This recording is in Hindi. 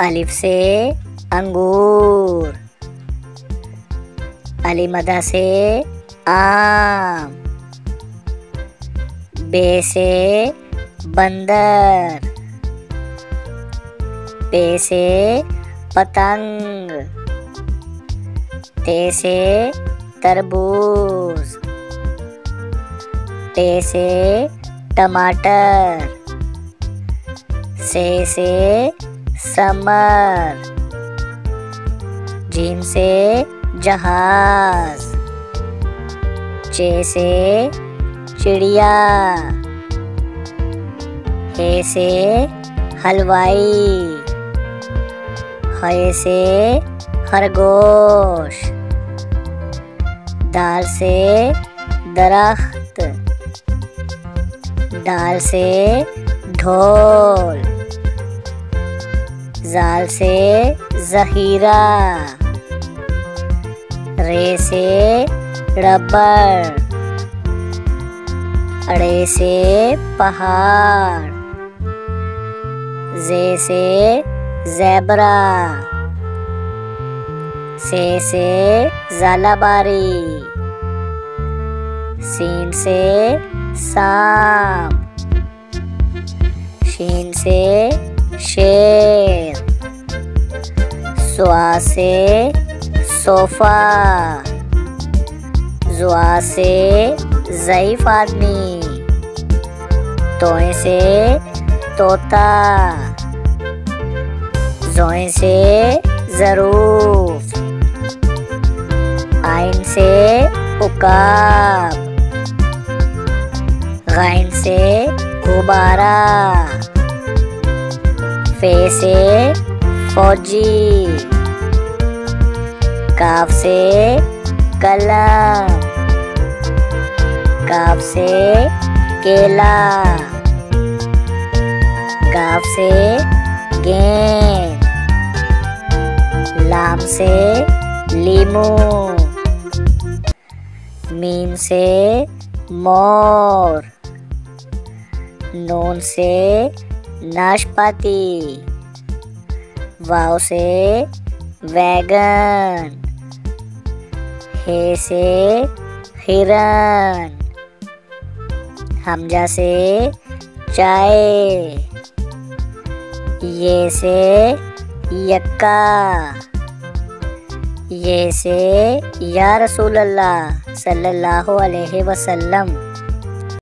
अलिफ से अंगूर, अली मदा से आम, बे से बंदर, पे से पतंग, ते से तरबूज, टे से टमाटर, से समर, जीम से जहाज, चे से चिड़िया, हे से हलवाई, हे से खरगोश, दाल से दरख्त, दाल से ढोल, जाल से ज़हीरा, रे से रबर, अड़े से पहाड़, जे से ज़ेबरा, से ज़ालाबारी, सीन से सांप, शीन से शेर, सुआ से सोफा, जुआ से ज़ईफ आदमी, तोए से तोता, जोए से ज़रूफ, आइन से उकाब, गाइन से गुब्बारा, फे से फौजी, काफ से कलम, काफ से केला, गाफ से गेंद, लाम से लीमू, मीम से मोर, नून से नाशपाती, वाव से वैगन, हे से हिरन, हमजा से चाय, ये से यक्का, ये से या रसूल अल्लाह सल्लल्लाहु अलैहि वसल्लम।